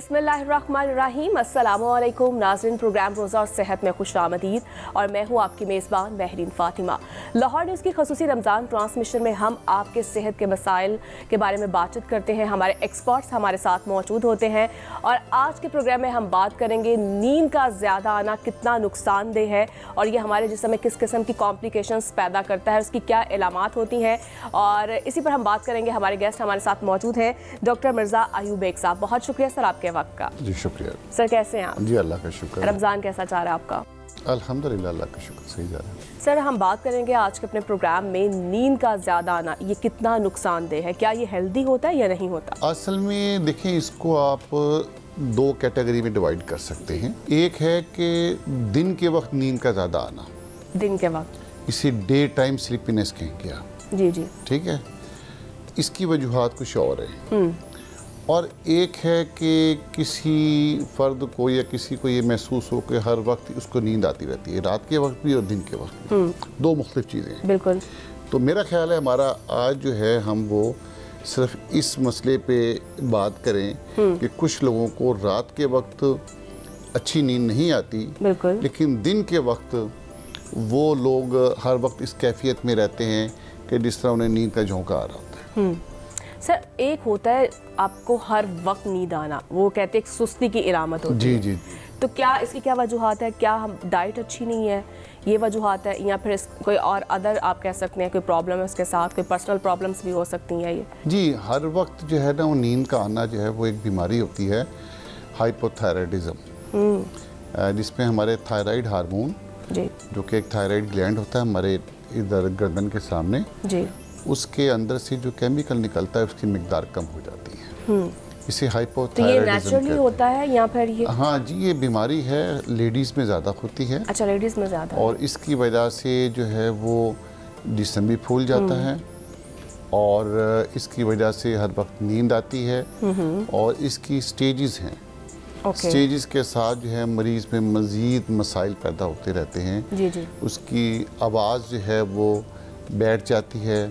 बिस्मिल्लाहिर्रहमानिर्रहीम। अस्सलामुअलैकुम नाज़रीन, प्रोग्राम रोज़ा और सेहत में खुशामदीद और मैं हूँ आपकी मेज़बान महरीन फ़ातिमा। लाहौर न्यूज़ की ख़ुसूसी रमज़ान ट्रांसमिशन में हम आपके सेहत के मसाइल के बारे में बातचीत करते हैं। हमारे एक्सपर्ट्स हमारे साथ मौजूद होते हैं और आज के प्रोग्राम में हम बात करेंगे नींद का ज़्यादा आना कितना नुकसानदेह है और ये हमारे जिस्म में किस किस्म की कॉम्प्लिकेशंस पैदा करता है, उसकी क्या इलामात होती हैं, और इसी पर हम बात करेंगे। हमारे गेस्ट हमारे साथ मौजूद हैं डॉक्टर मिर्ज़ा अयूब बेग साहब। बहुत शुक्रिया सर आपके वक्त का। जी शुक्रिया सर, कैसे हैं आप? जी अल्लाह का शुक्र। रमज़ान कैसा जा रहा है आपका? अल्हम्दुलिल्लाह अल्लाह का शुक्र, सही जा रहा है। सर, हम बात करेंगे आज के अपने प्रोग्राम में नींद का ज़्यादा आना ये कितना नुकसानदेह है, क्या ये हेल्दी होता है या नहीं होता? असल में देखें, इसको आप दो कैटेगरी में डिवाइड कर सकते हैं। एक है कि दिन के वक्त नींद का ज़्यादा आना, दिन के वक्त, इसे डे टाइम स्लीपीनेस कहेंगे आप। जी जी, ठीक है, इसकी वजूहात कुछ और है। और एक है कि किसी फ़र्द को या किसी को ये महसूस हो कि हर वक्त उसको नींद आती रहती है, रात के वक्त भी और दिन के वक्त भी। दो मुख्तलिफ चीज़ें हैं। बिल्कुल। तो मेरा ख्याल है हमारा आज जो है हम वो सिर्फ इस मसले पे बात करें कि कुछ लोगों को रात के वक्त अच्छी नींद नहीं आती, बिल्कुल, लेकिन दिन के वक्त वो लोग हर वक्त इस कैफियत में रहते हैं कि जिस तरह उन्हें नींद का झोंका आ रहा होता है। सर, एक होता है आपको हर वक्त नींद आना, वो कहते हैं एक सुस्ती की इलामत होती है। जी जी। तो क्या इसकी क्या वजूहात है? क्या हम डाइट अच्छी नहीं है, ये वजूहात है, या फिर कोई और अदर आप कह सकते हैं कोई प्रॉब्लम है उसके साथ, कोई पर्सनल प्रॉब्लम्स भी हो सकती हैं ये? जी, हर वक्त जो है ना वो नींद का आना जो है वो एक बीमारी होती है, हाइपोथायराइडिज्म, जिसमें हमारे थायराइड हार्मोन, जो कि एक थायराइड ग्लैंड होता है हमारे इधर गर्दन के सामने जी, उसके अंदर से जो केमिकल निकलता है उसकी मिकदार कम हो जाती है। इसे हाइपोथायराइडिज्म। तो ये नेचुरली होता है या फिर ये? हाँ जी, ये बीमारी है, लेडीज़ में ज़्यादा होती है। अच्छा, लेडीज़ में ज़्यादा। और इसकी वजह से जो है वो जिस्म भी फूल जाता है और इसकी वजह से हर वक्त नींद आती है और इसकी स्टेजेस हैं। स्टेजेस के साथ जो है मरीज़ में मज़ीद मसाइल पैदा होते रहते हैं। जी जी। उसकी आवाज़ जो है वो बैठ जाती है,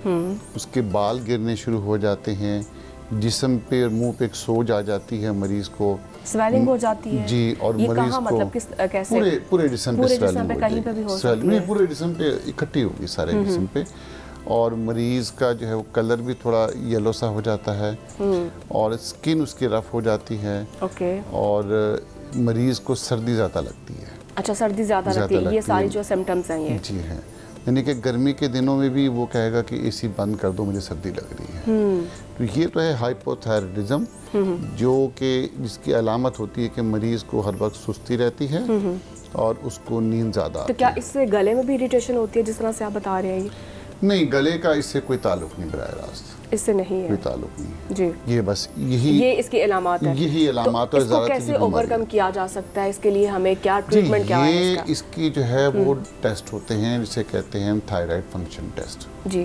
उसके बाल गिरने शुरू हो जाते हैं, जिस्म पे और मुंह पे एक सोज आ जाती है, मरीज़ को स्वेलिंग हो जाती है जी, और ये मरीज़ को मतलब किस कैसे पूरे जिस्म पे स्वेलिंग हो कहीं पे भी हो सकती है, पूरे जिस्म पे इकट्ठी होगी सारे जिस्म पे, और मरीज़ का जो है वो कलर भी थोड़ा येलो सा हो जाता है और स्किन उसकी रफ हो जाती है। और मरीज़ को सर्दी ज़्यादा लगती है। अच्छा, सर्दी ज़्यादा लगती है, ये सारी जो सिम्टम्स हैं ये? जी हैं, यानी कि गर्मी के दिनों में भी वो कहेगा कि एसी बंद कर दो, मुझे सर्दी लग रही है। तो ये तो है हाइपोथायराइडिज्म, जो कि जिसकी अलामत होती है कि मरीज़ को हर वक्त सुस्ती रहती है और उसको नींद ज़्यादा। तो क्या इससे गले में भी इरिटेशन होती है जिस तरह से आप बता रहे हैं? नहीं, गले का इससे कोई ताल्लुक नहीं, बराह रास्त इससे नहीं है, कोई ताल्लुक नहीं जी। ये बस यही इसकी इलामात है, यही इलामात है। इसको कैसे ओवरकम किया जा सकता है? इसके लिए हमें क्या ट्रीटमेंट क्या है इसका? इसकी जो है वो टेस्ट होते हैं जिसे कहते हैं थायराइड फंक्शन टेस्ट जी।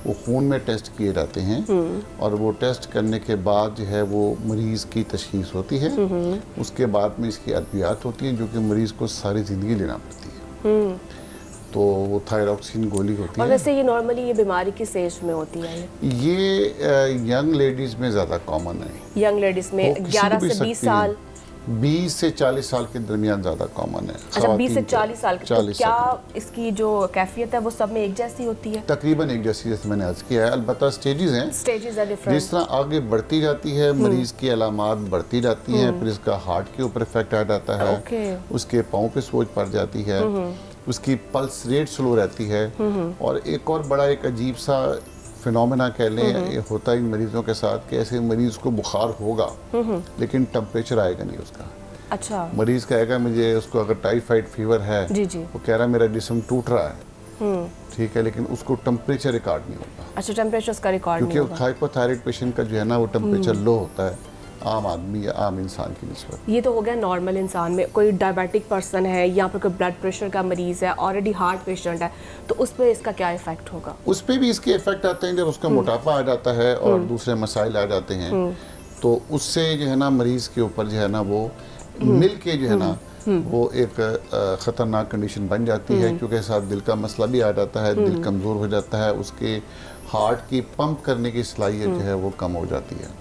वो खून में टेस्ट किए जाते हैं और वो टेस्ट करने के बाद जो है वो मरीज़ की तशखीस होती है। उसके बाद में इसकी अद्वियात होती हैं जो कि मरीज़ को सारी ज़िंदगी लेना पड़ती है। तो वो थायरॉक्सिन गोली होती है। और वैसे ये नॉर्मली ये बीमारी किस एज में होती है? ये यंग लेडीज़ में ज़्यादा कॉमन है। यंग लेडीज़ में 11 से 20 साल, 20 से 40 साल के दरमियान ज़्यादा कॉमन है। अच्छा, 20 से 40 साल तो क्या इसकी जो कैफियत है वो सब में एक जैसी होती है? तकरीबन एक जैसी, जैसे मैंने अर्ज़ किया है। अलबत्ता स्टेजेस हैं, स्टेजेस है डिफरेंट। जिस तरह आगे बढ़ती जाती है मरीज़ की अलामात बढ़ती जाती हैं, फिर इसका हार्ट के ऊपर इफेक्ट आ जाता है, उसके पाँव पे सोज पड़ जाती है, उसकी पल्स रेट स्लो रहती है। और एक और बड़ा एक अजीब सा फिनोमेना कह लें होता है इन मरीजों के साथ कि ऐसे मरीज को बुखार होगा लेकिन टेम्परेचर आएगा नहीं उसका। अच्छा, मरीज कहेगा मुझे, उसको अगर टाइफाइड फीवर है जी जी, वो कह रहा है मेरा जिस्म टूट रहा है, ठीक है, लेकिन उसको टेम्परेचर रिकॉर्ड नहीं होगा। अच्छा, टेम्परेचर उसका रिकॉर्ड नहीं होगा क्योंकि हाइपोथायराइड पेशेंट का जो है ना वो टेम्परेचर लो होता है आम आदमी या आम इंसान की निस्बत। ये तो हो गया नॉर्मल इंसान में। कोई डायबिटिक पर्सन है या फिर कोई ब्लड प्रेशर का मरीज़ है, ऑलरेडी हार्ट पेशेंट है, तो उस पर इसका क्या इफेक्ट होगा? उस पर भी इसके इफेक्ट आते हैं जब उसका मोटापा आ जाता है और दूसरे मसाइल आ जाते हैं, तो उससे जो है ना मरीज़ के ऊपर जो है ना वो मिल के जो है ना वो एक ख़तरनाक कंडीशन बन जाती है, क्योंकि साथ दिल का मसला भी आ जाता है, दिल कमज़ोर हो जाता है, उसके हार्ट की पंप करने की सलाहियत जो है वो कम हो जाती है।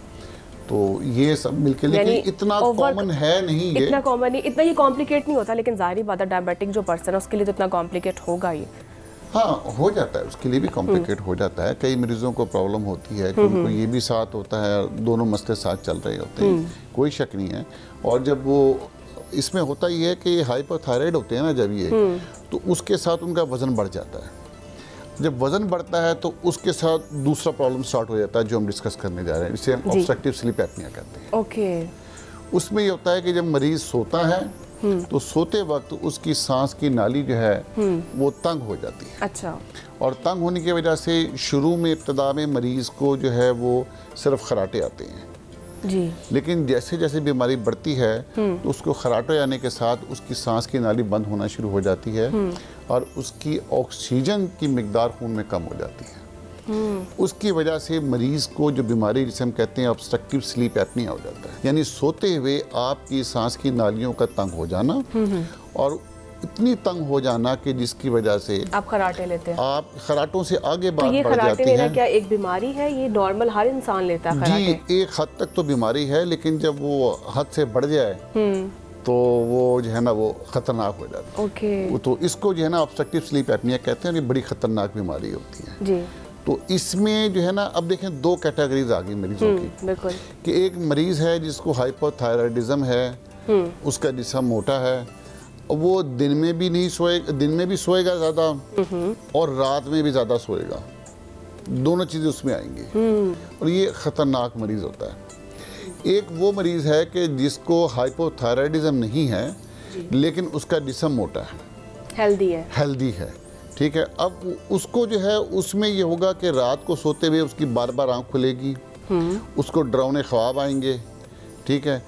तो ये सब मिलके, लेकिन इतना कॉमन है नहीं, ये इतना कॉमन नहीं, इतना ही कॉम्प्लिकेट नहीं होता, लेकिन जाहिर बात है डायबिटिक जो पर्सन है उसके लिए तो इतना कॉम्प्लिकेट होगा ही। हाँ, हो जाता है, उसके लिए भी कॉम्प्लिकेट हो जाता है। कई मरीजों को प्रॉब्लम होती है कि उनको ये भी साथ होता है, दोनों मसले साथ चल रहे होते हैं, कोई शक नहीं है। और जब वो इसमें होता ही है कि हाइपोथायराइड होते हैं ना जब ये, तो उसके साथ उनका वज़न बढ़ जाता है। जब वज़न बढ़ता है तो उसके साथ दूसरा प्रॉब्लम स्टार्ट हो जाता है जो हम डिस्कस करने जा रहे हैं, जिसे हम ऑब्स्ट्रक्टिव स्लीप एपनिया कहते हैं। ओके। उसमें ये होता है कि जब मरीज़ सोता है तो सोते वक्त उसकी सांस की नाली जो है वो तंग हो जाती है। अच्छा। और तंग होने की वजह से शुरू में इब्तदा में मरीज़ को जो है वो सिर्फ खराटे आते हैं जी, लेकिन जैसे जैसे बीमारी बढ़ती है तो उसको खराटे आने के साथ उसकी सांस की नाली बंद होना शुरू हो जाती है और उसकी ऑक्सीजन की मिकदार खून में कम हो जाती है। उसकी वजह से मरीज को जो बीमारी जिसे हम कहते हैं ऑब्स्ट्रक्टिव स्लीप एपनिया हो जाता है, यानी सोते हुए आपकी सांस की नालियों का तंग हो जाना और इतनी तंग हो जाना कि जिसकी वजह से आप खराटे लेते हैं, आप खराटों से आगे बात तो ये बढ़ खराटे जाती लेना है। क्या एक बीमारी है? ये नॉर्मल हर इंसान लेता है खराटे? जी, एक हद तक तो बीमारी है, लेकिन जब वो हद से बढ़ जाए तो वो जो है ना वो खतरनाक हो जाता है। ओके। तो इसको जो है ना ऑब्स्ट्रक्टिव स्लीप एपनिया कहते हैं, ये बड़ी खतरनाक बीमारी होती है जी। तो इसमें जो है ना अब देखें दो कैटेगरीज आ गई मरीजों की, बिल्कुल, कि एक मरीज है जिसको हाइपोथायराइडिज्म है, उसका जिस्म मोटा है, वो दिन में भी नहीं सोएगा, दिन में भी सोएगा ज़्यादा और रात में भी ज़्यादा सोएगा, दोनों चीज़ें उसमें आएंगी और ये ख़तरनाक मरीज़ होता है। एक वो मरीज़ है कि जिसको हाइपोथायराइडिज्म नहीं है लेकिन उसका जिस्म मोटा है, हेल्दी है, ठीक है। अब उसको जो है उसमें ये होगा कि रात को सोते हुए उसकी बार बार आँख खुलेगी, उसको डरावने ख्वाब आएंगे, ठीक है,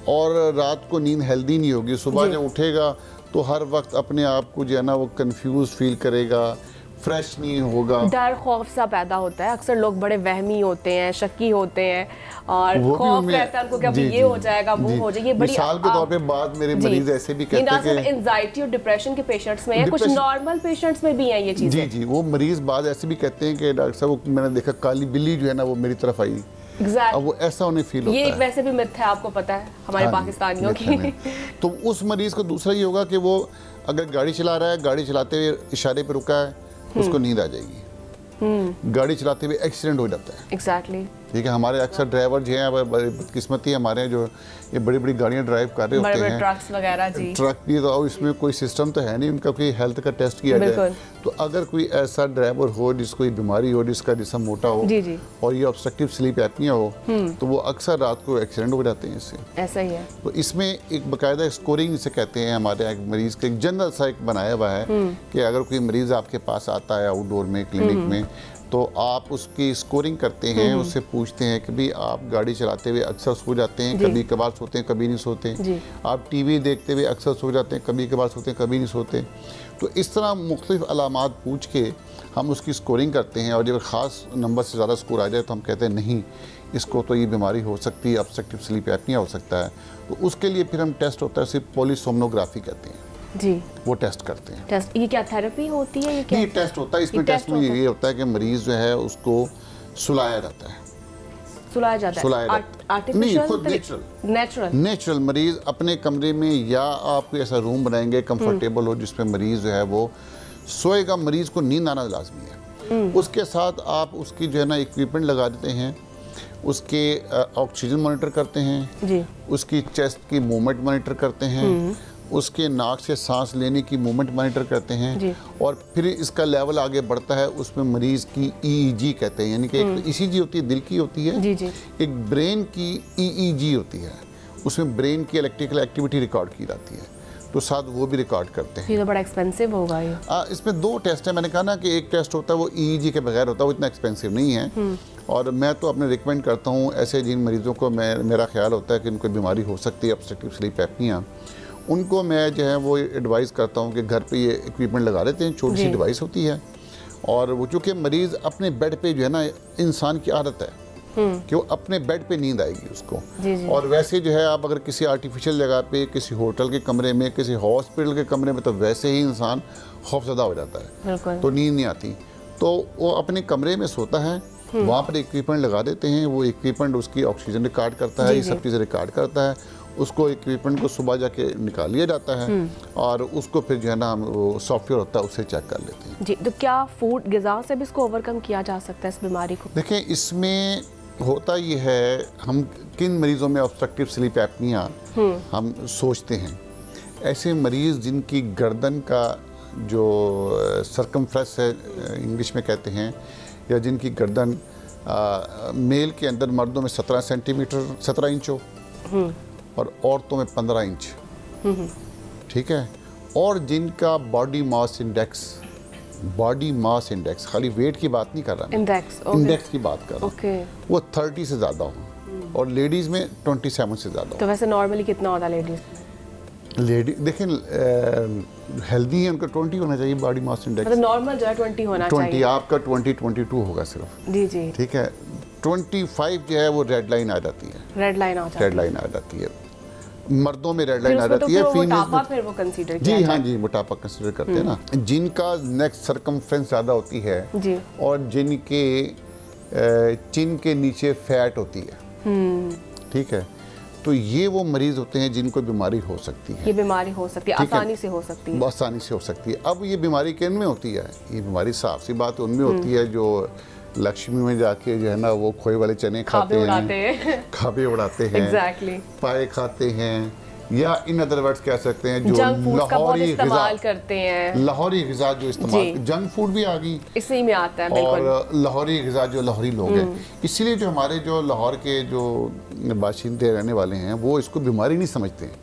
और रात को नींद हेल्दी नहीं होगी। सुबह जब उठेगा तो हर वक्त अपने आप को जो है ना वो कंफ्यूज फील करेगा, फ्रेश नहीं होगा, डर खौफ सा पैदा होता है। अक्सर लोग बड़े वहमी होते हैं, शक्की होते हैं और खौफ रहता है उनको कि अभी ये हो जाएगा, वो हो जाएगा। ये बड़ी मिसाल के तौर पे बाद मेरे मरीज ऐसे भी कहते हैं कि एंजाइटी और डिप्रेशन के पेशेंट्स में है, कुछ नॉर्मल पेशेंट्स में भी हैं ये चीजें। जी, वो मरीज बाद ऐसे भी कहते हैं कि डॉक्टर साहब मैंने देखा काली बिल्ली जो है ना वो मेरी तरफ आई। अब वो ऐसा उन्हें फील होता है। ये एक वैसे भी मिथ है, आपको पता है हमारे पाकिस्तानियों की। तो उस मरीज को दूसरा ये होगा कि वो अगर गाड़ी चला रहा है, गाड़ी चलाते हुए इशारे पे रुका है, उसको नींद आ जाएगी, गाड़ी चलाते हुए एक्सीडेंट हो जाता है। एग्जैक्टली। ठीक है, हमारे अक्सर ड्राइवर जो हैं बदकिस्मती हमारे जो ये बड़ी बड़ी गाड़ियाँ ड्राइव कर रहे होते हैं, ट्रक्स वगैरह, जी, ट्रक भी, तो इसमें कोई सिस्टम तो है नहीं उनका कोई हेल्थ का टेस्ट किया जाए। तो अगर कोई ऐसा ड्राइवर हो जिसको ये बीमारी हो, जिसका जिस्म मोटा हो जी, और ये ऑब्स्ट्रक्टिव स्लीप एपनिया हो, तो वो अक्सर रात को एक्सीडेंट हो जाते हैं इससे। ऐसा ही है। तो इसमें एक बाकायदा स्कोरिंग जिसे कहते हैं, हमारे एक मरीज का एक जनरल सा एक बनाया हुआ है कि अगर कोई मरीज आपके पास आता है आउटडोर में, क्लिनिक में, तो आप उसकी स्कोरिंग करते हैं, उससे पूछते हैं कि भाई आप गाड़ी चलाते हुए अक्सर सो जाते हैं, कभी कभार सोते हैं, कभी नहीं सोते, आप टीवी देखते हुए अक्सर सो जाते हैं, कभी कभार सोते हैं, कभी नहीं सोते। तो इस तरह मुख्तलिफ अलामात पूछ के हम उसकी स्कोरिंग करते हैं और जब ख़ास नंबर से ज़्यादा स्कोर आ जाए तो हम कहते हैं नहीं, इसको तो ये बीमारी हो सकती है, ऑब्स्ट्रक्टिव स्लीप एपनिया हो सकता है। तो उसके लिए फिर हम टेस्ट होता है, सिर्फ पॉलीसोमनोग्राफी कहते हैं जी, वो टेस्ट करते हैं। टेस्ट, ये क्या थेरेपी होती है? ये क्या टेस्ट होता है? इसमें टेस्ट में ये होता है कि मरीज जो है उसको सुलाया जाता है। सुलाया जाता है? आर्टिफिशियल? खुद नेचुरल मरीज अपने कमरे में, या आप कोई ऐसा रूम बनाएंगे कंफर्टेबल हो जिसमें मरीज जो है वो सोएगा, मरीज को नींद आना लाजमी है। उसके साथ आप उसकी जो है ना इक्विपमेंट लगा देते हैं, उसके ऑक्सीजन मॉनिटर करते हैं जी, उसकी चेस्ट की मूवमेंट मॉनिटर करते हैं, उसके नाक से सांस लेने की मूवमेंट मॉनिटर करते हैं और फिर इसका लेवल आगे बढ़ता है, उसमें मरीज की ईईजी कहते हैं, यानी कि एक ईसीजी होती है, दिल की होती है, एक ब्रेन की ईईजी होती है, उसमें ब्रेन की इलेक्ट्रिकल एक्टिविटी रिकॉर्ड की जाती है, तो साथ वो भी रिकॉर्ड करते हैं। ये तो बड़ा एक्सपेंसिव होगा ये। इसमें दो टेस्ट है, मैंने कहा ना कि एक टेस्ट होता है वो ईईजी के बगैर होता है, वो इतना एक्सपेंसिव नहीं है और मैं तो अपने रिकमेंड करता हूँ ऐसे जिन मरीजों को मेरा ख्याल होता है कि उनको बीमारी हो सकती है ऑब्स्ट्रक्टिव स्लीप एपनिया, उनको मैं जो है वो एडवाइस करता हूँ कि घर पे ये इक्विपमेंट लगा लेते हैं, छोटी सी डिवाइस होती है और वो चूँकि मरीज़ अपने बेड पे जो है ना, इंसान की आदत है कि वो अपने बेड पे नींद आएगी उसको जी। और वैसे जो है आप अगर किसी आर्टिफिशियल जगह पे, किसी होटल के कमरे में, किसी हॉस्पिटल के कमरे में, तो वैसे ही इंसान खौफजदा हो जाता है, तो नींद नहीं आती। तो वो अपने कमरे में सोता है वहाँ पर इक्विपमेंट लगा देते हैं, वो इक्विपमेंट उसकी ऑक्सीजन रिकॉर्ड करता है, ये सब चीज़ें रिकॉर्ड करता है, उसको इक्विपमेंट को सुबह जाके निकाल लिया जाता है और उसको फिर जो है ना वो सॉफ्टवेयर होता है उससे चेक कर लेते हैं। जी, तो क्या फूड ग़िज़ा से भी इसको ओवरकम किया जा सकता है इस बीमारी को? देखें, इसमें होता ये है, हम किन मरीज़ों में ऑब्स्ट्रक्टिव स्लीप एपनिया हम सोचते हैं, ऐसे मरीज़ जिनकी गर्दन का जो सर्कमफ्रेंस है इंग्लिश में कहते हैं, या जिनकी गर्दन मेल के अंदर मर्दों में 17 सेंटीमीटर 17 इंच हो और औरतों में 15 इंच, ठीक है, और जिनका बॉडी मास इंडेक्स खाली वेट की बात नहीं कर रहा, इंडेक्स की बात कर रहा हूँ, वो 30 से ज़्यादा हो और लेडीज़ में 27 से ज़्यादा हो। तो वैसे नॉर्मली कितना होता है लेडीज़? देखें हेल्दी है, उनका 20 होना चाहिए बॉडी मास इंडेक्स, मतलब नॉर्मल जो है 20 होना चाहिए। 20, आपका 22 होगा सिर्फ। जी जी, ठीक है। 25 जो है वो रेड लाइन आ जाती है, रेड लाइन आ जाती है। मर्दों में रेड लाइन आ जाती है, फीमेल्स फिर वो कंसीडर किया जी, हाँ जी, मोटापा कंसीडर करते हैं ना। जिनका नेक सर्कमफ्रेंस ज़्यादा होती है जी, और जिनके चिन के नीचे फैट होती है, ठीक है, तो ये वो मरीज होते हैं जिनको बीमारी हो सकती है। ये बीमारी हो सकती है, आसानी से हो सकती है, आसानी से हो सकती है। अब ये बीमारी किन में होती है? ये बीमारी साफ सी बात उनमें होती है जो लक्ष्मी में जाके जो है ना वो खोए वाले चने खाते हैं, खाबे उड़ाते हैं, exactly. पाए खाते हैं, या इन अदर वर्ड्स कह सकते हैं जो लाहौरी इस्तेमाल करते हैं, लाहौरी ग़िज़ा जो इस्तेमाल, जंक फूड भी आ गई इसी में आता है, बिल्कुल। और लाहौरी ग़िज़ा जो लाहौरी लोग हैं, इसीलिए जो हमारे जो लाहौर के जो बाशिंदे रहने वाले हैं वो इसको बीमारी नहीं समझते हैं,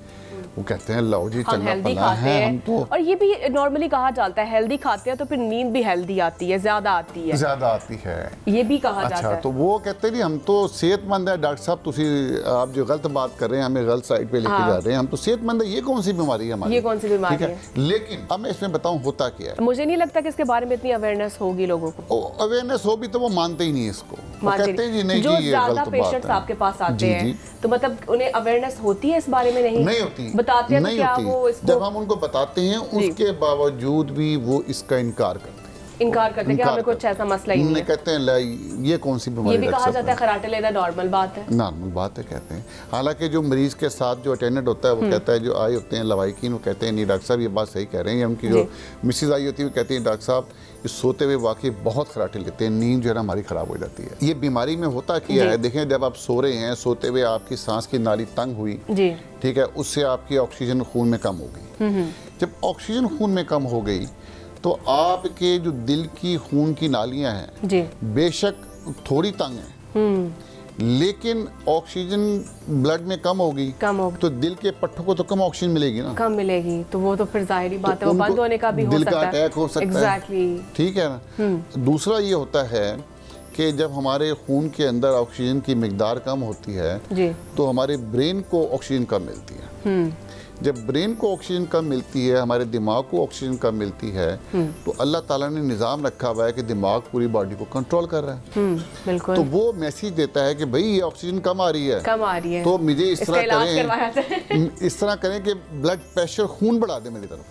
वो कहते हैं लो जी चलना पला है हम तो। और ये भी नॉर्मली कहा जाता है हेल्दी खाते हैं तो फिर नींद भी हेल्दी आती है, ज़्यादा आती है, ये भी कहा जाता है। तो वो कहते हैं हम तो सेहतमंद है डॉक्टर साहब, तुसी आप जो गलत बात कर रहे हैं, हमें गलत साइड पे लेके जा रहे हैं, हम तो सेहतमंद है, ये कौन सी बीमारी है हमारी, ये कौन सी बीमारी है? लेकिन अब मैं इसमें बताऊं होता क्या है। मुझे नहीं लगता कि इसके बारे में इतनी अवेयरनेस होगी लोगों को। अवेयरनेस हो भी तो वो मानते ही नहीं इसको, कहते हैं जी नहीं, जो ज्यादा पेशेंट्स आपके पास आते हैं तो मतलब उन्हें अवेयरनेस होती है इस बारे में? नहीं होती, बताते हैं तो क्या वो इसको, जब हम उनको बताते हैं उसके बावजूद भी वो इसका इनकार करते हैं कि हमें कुछ ऐसा मसला ही नहीं है। कहते हैं ये कौन सी बीमारी, ये भी कहा जाता है खराटे लेना नॉर्मल बात है, कहते हैं। हालांकि जो मरीज के साथ जो अटेंडेंट होता है वो कहता है, जो आए होते हैं लवाइकीन, वो कहते हैं नहीं डॉक्टर साहब ये बात सही कह रहे हैं, उनकी जो मिसेज आई होती है वो कहती है डॉक्टर साहब ये सोते हुए वाकई बहुत खराटे लेते हैं, नींद जो है ना हमारी ख़राब हो जाती है। ये बीमारी में होता क्या है, देखें जब आप सो रहे हैं, सोते हुए आपकी सांस की नाली तंग हुई, ठीक है, उससे आपकी ऑक्सीजन खून में कम हो गई। जब ऑक्सीजन खून में कम हो गई तो आपके जो दिल की खून की नालियां हैं बेशक थोड़ी तंग हैं, लेकिन ऑक्सीजन ब्लड में कम होगी तो दिल के पट्टों को तो कम ऑक्सीजन मिलेगी ना, कम मिलेगी, तो वो तो फिर जाहिर बात है वो बंद होने का भी हो सकता है, दिल का अटैक हो सकता है, ठीक है ना। दूसरा ये होता है कि जब हमारे खून के अंदर ऑक्सीजन की मिकदार कम होती है तो हमारे ब्रेन को ऑक्सीजन कम मिलती है। जब ब्रेन को ऑक्सीजन कम मिलती है, हमारे दिमाग को ऑक्सीजन कम मिलती है, तो अल्लाह ताला ने निज़ाम रखा हुआ है कि दिमाग पूरी बॉडी को कंट्रोल कर रहा है। बिल्कुल। तो वो मैसेज देता है कि भाई ये ऑक्सीजन कम आ रही है, तो मुझे इस तरह करें कि ब्लड प्रेशर खून बढ़ा दे मेरी तरफ,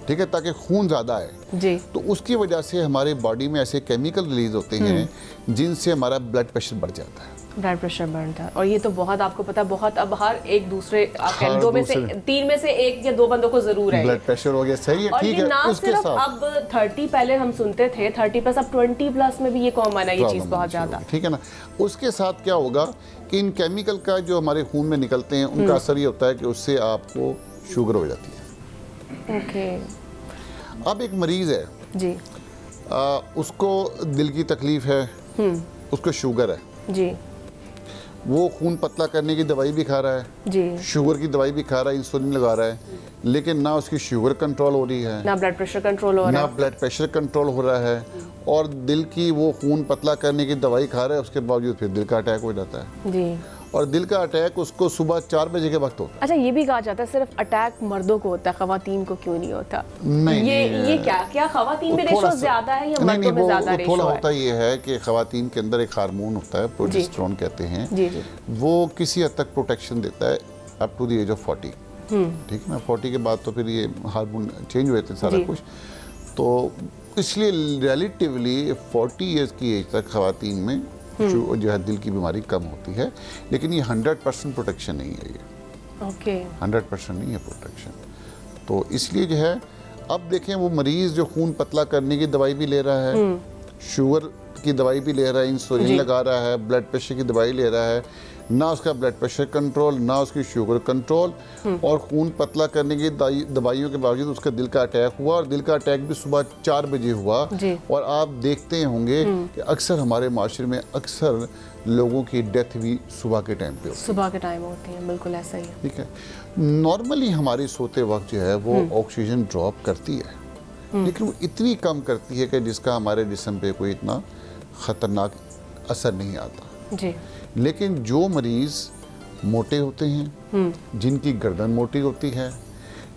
ठीक है, ताकि खून ज़्यादा है। तो उसकी वजह से हमारे बॉडी में ऐसे केमिकल रिलीज होते हैं जिनसे हमारा ब्लड प्रेशर बढ़ जाता है, ब्लड प्रेशर बढ़ता है। और ये तो बहुत आपको पता है, बहुत अब हर एक दूसरे दो में से 3 में से 1 या 2 बंदों को जरूर है ब्लड प्रेशर हो गया, सही है, ठीक है। ना सिर्फ अब 30 पहले हम सुनते थे 30 प्लस, अब 20 प्लस में भी ये कॉमन है, ये चीज़ बहुत ज़्यादा, ठीक है ना। उसके साथ क्या होगा कि इन केमिकल का जो हमारे खून में निकलते हैं उनका असर ये होता है कि उससे आपको शुगर हो जाती है। ओके। अब एक मरीज है जी, उसको दिल की तकलीफ है, उसको शुगर है जी, वो खून पतला करने की दवाई भी खा रहा है जी, शुगर की दवाई भी खा रहा है, इंसुलिन लगा रहा है, लेकिन ना उसकी शुगर कंट्रोल हो रही है, ना ब्लड प्रेशर कंट्रोल हो रहा है, और दिल की वो खून पतला करने की दवाई खा रहा है, उसके बावजूद फिर दिल का अटैक हो जाता है जी। और दिल का अटैक उसको सुबह 4 बजे के वक्त होता है। अच्छा, ये भी कहा जाता है सिर्फ अटैक मर्दों को होता है, खवातीन को क्यों नहीं होता? नहीं, ये क्या खवातीन में रेशो ज्यादा है या मर्दों में ज्यादा रेशो है? थोड़ा होता ये है कि खवातीन के अंदर एक हार्मोन होता है, प्रोजेस्टेरोन कहते हैं, वो किसी हद तक प्रोटेक्शन देता है up to the age of 40, ठीक है ना। 40 के बाद तो फिर ये हार्मोन चेंज हो जाते हैं सारा कुछ। तो इसलिए रिलेटिवली 40 इयर्स की एज तक ख़वातीन में जो है दिल की बीमारी कम होती है, लेकिन ये 100% प्रोटेक्शन नहीं है, ये ओके 100% नहीं है प्रोटेक्शन। तो इसलिए जो है अब देखें वो मरीज़ जो खून पतला करने की दवाई भी ले रहा है, शुगर की दवाई भी ले रहा है, इंसुलिन लगा रहा है, ब्लड प्रेशर की दवाई ले रहा है, ना उसका ब्लड प्रेशर कंट्रोल, ना उसकी शुगर कंट्रोल, और खून पतला करने की दवाइयों के बावजूद उसका दिल का अटैक हुआ, और दिल का अटैक भी सुबह 4 बजे हुआ। और आप देखते होंगे कि अक्सर हमारे माशरे में अक्सर लोगों की डेथ भी सुबह के टाइम पे सुबह के टाइम होती है, बिल्कुल ऐसा ही है। ठीक है, नॉर्मली हमारी सोते वक्त जो है वो ऑक्सीजन ड्रॉप करती है, लेकिन वो इतनी कम करती है कि जिसका हमारे जिस्म पे कोई इतना ख़तरनाक असर नहीं आता जी। लेकिन जो मरीज़ मोटे होते हैं, जिनकी गर्दन मोटी होती है,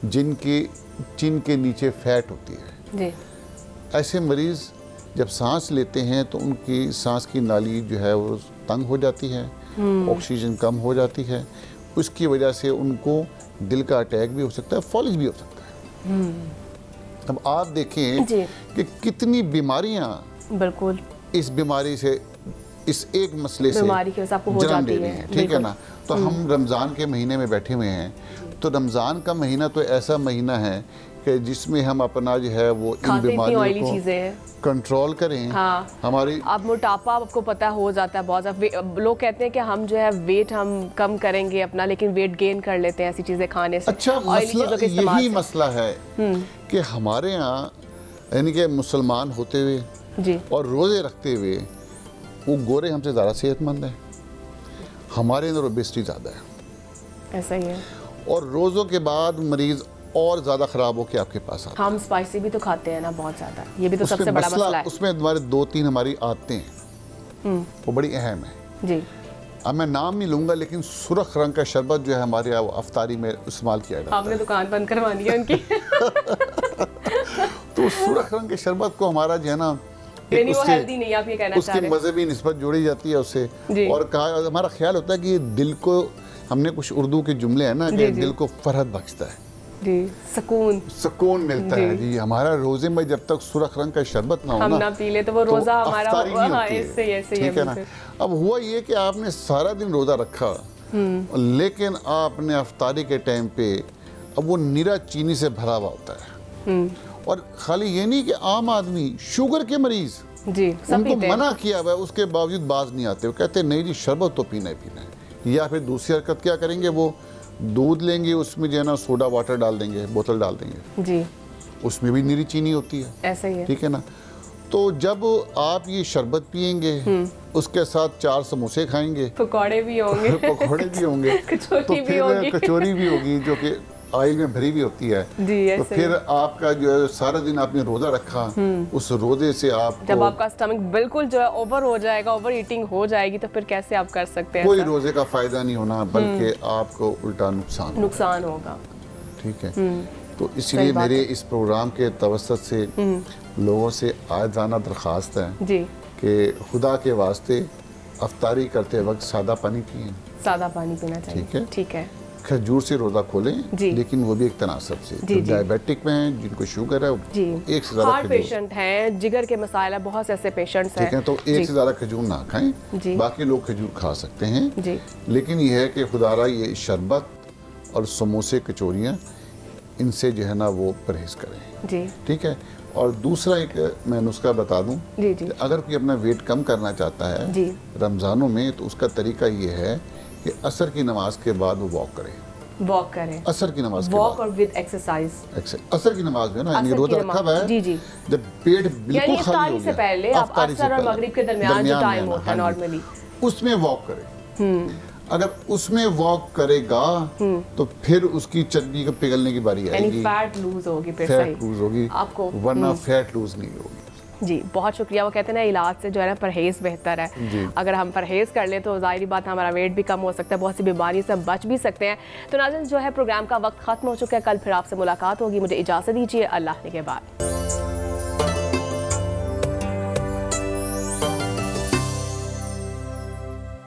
जिनके नीचे फैट होती है जी, ऐसे मरीज़ जब सांस लेते हैं तो उनकी सांस की नाली जो है वो तंग हो जाती है, ऑक्सीजन कम हो जाती है, उसकी वजह से उनको दिल का अटैक भी हो सकता है, फॉलिज भी हो सकता है। अब आप देखें कि कितनी बीमारियां बिल्कुल इस बीमारी से, इस एक मसले से बीमारी की वजह से आपको हो जाती है, ठीक है ना। तो हम रमज़ान के महीने में बैठे हुए हैं, तो रमज़ान का महीना तो ऐसा महीना है कि जिसमें हम अपना जो है वो इन बीमारियों को कंट्रोल करें। हाँ, हमारी अब मोटापा आपको पता हो जाता है बहुत ज़्यादा, लोग कहते हैं कि हम जो है वेट हम कम करेंगे अपना, लेकिन वेट गेन कर लेते हैं ऐसी चीज़ें खाने से। अच्छा, मसला यही मसला है कि हमारे यहाँ यानी कि मुसलमान होते हुए जी और रोज़े रखते हुए वो गोरे हमसे ज़्यादा सेहतमंद हैं, हमारे अंदर ओबेसिटी ज़्यादा है। ऐसा ही है। और रोज़ों के बाद मरीज़ और ज़्यादा ख़राब होकर आपके पास आते हैं। हम स्पाइसी भी तो खाते हैं ना बहुत ज़्यादा, ये भी तो सबसे बड़ा मसला है। उसमें हमारे 2-3 हमारी आदतें हैं वो बड़ी अहम है जी। अब मैं नाम नहीं लूँगा, लेकिन सुरख रंग का शरबत जो है हमारे यहाँ अफ्तारी में इस्तेमाल किया जाता है। आपने दुकान बंद करवानी है उनकी। तो सुरख रंग के शरबत को हमारा जो है ना, वो हेल्दी नहीं, आप ये कहना चाह रहे हैं। उसकी मजहबी निस्बत जोड़ी जाती है उससे, और कहा हमारा ख्याल होता है कि दिल को, हमने कुछ उर्दू के जुमले हैं ना कि दिल को फरहत बख्शता है जी, सुकून मिलता है जी। हमारा रोजे में जब तक सुरख रंग का शरबत ना हो हम ना पी ले तो वो रोजा तो हमारा ऐसे ठीक है ना। अब हुआ ये कि आपने सारा दिन रोजा रखा, लेकिन आपने अफ्तारी के टाइम पे अब वो निरा चीनी से भरा हुआ होता है, और खाली ये नहीं कि आम आदमी, शुगर के मरीज जी, उनको मना किया हुआ है, उसके बावजूद बाज नहीं आते, वो कहते नहीं जी शरबत तो पीना ही पीना है। या फिर दूसरी हरकत क्या करेंगे, वो दूध लेंगे, उसमें जो है ना सोडा वाटर डाल देंगे, बोतल डाल देंगे जी, उसमें भी निरी चीनी होती है, ऐसा ही है, ठीक है ना। तो जब आप ये शरबत पियेंगे, उसके साथ 4 समोसे खाएंगे, पकौड़े भी होंगे तो फिर कचौरी भी होगी जो कि ऑयल में भरी भी होती है जी, तो फिर आपका जो है सारा दिन आपने रोजा रखा, उस रोजे से आप जब आपका स्टमक बिल्कुल जो है ओवर हो जाएगा, ओवर ईटिंग हो जाएगी, तो फिर कैसे आप कर सकते हैं? कोई रोजे का फायदा नहीं होना, बल्कि आपको उल्टा नुकसान होगा। ठीक है, तो इसलिए मेरे इस प्रोग्राम के तवस्सुत से लोगों से आजाना दरख्वास्त है कि खुदा के वास्ते अफ्तारी करते वक्त सादा पानी पिए, सादा पानी पीना चाहिए, ठीक है। खजूर से रोजा खोलें, लेकिन वो भी एक तनासब से। जो डायबिटिक में हैं, जिनको शुगर है, एक से ज्यादा हार्ट पेशेंट हैं, जिगर के मसाइल है, बहुत से ऐसे पेशेंट्स हैं, ठीक है, तो एक से ज्यादा खजूर ना खाएं। बाकी लोग खजूर खा सकते हैं, लेकिन ये है कि खुदारा ये शरबत और समोसे कचौरियाँ, इनसे जो है ना वो परहेज करें, ठीक है। और दूसरा एक मैं नुस्खा बता दूं, अगर कोई अपना वेट कम करना चाहता है रमज़ानों में, तो उसका तरीका ये है कि असर की नमाज के बाद वो वॉक करें, असर की नमाज वॉक और विद एक्सरसाइज, असर की नमाज में ना, यानी रोजा रखा हुआ है, जब पेट बिल्कुल खाली हो गया, से पहले आप असर और मगरिब के दरमियान जो टाइम होता है नॉर्मली, उसमें वॉक करें। अगर उसमें वॉक करेगा तो फिर उसकी चर्बी को पिघलने की बारी आएगी, फैट लूज होगी आपको, वरना फैट लूज नहीं होगी जी। बहुत शुक्रिया। वो कहते हैं ना, इलाज से जो है ना परहेज बेहतर है। अगर हम परहेज कर लें तो जाहिर बात हमारा वेट भी कम हो सकता है, बहुत सी बीमारी से बच भी सकते हैं। तो नाज़रीन, जो है प्रोग्राम का वक्त खत्म हो चुका है, कल फिर आपसे मुलाकात होगी, मुझे इजाज़त दीजिए, अल्लाह के बाद।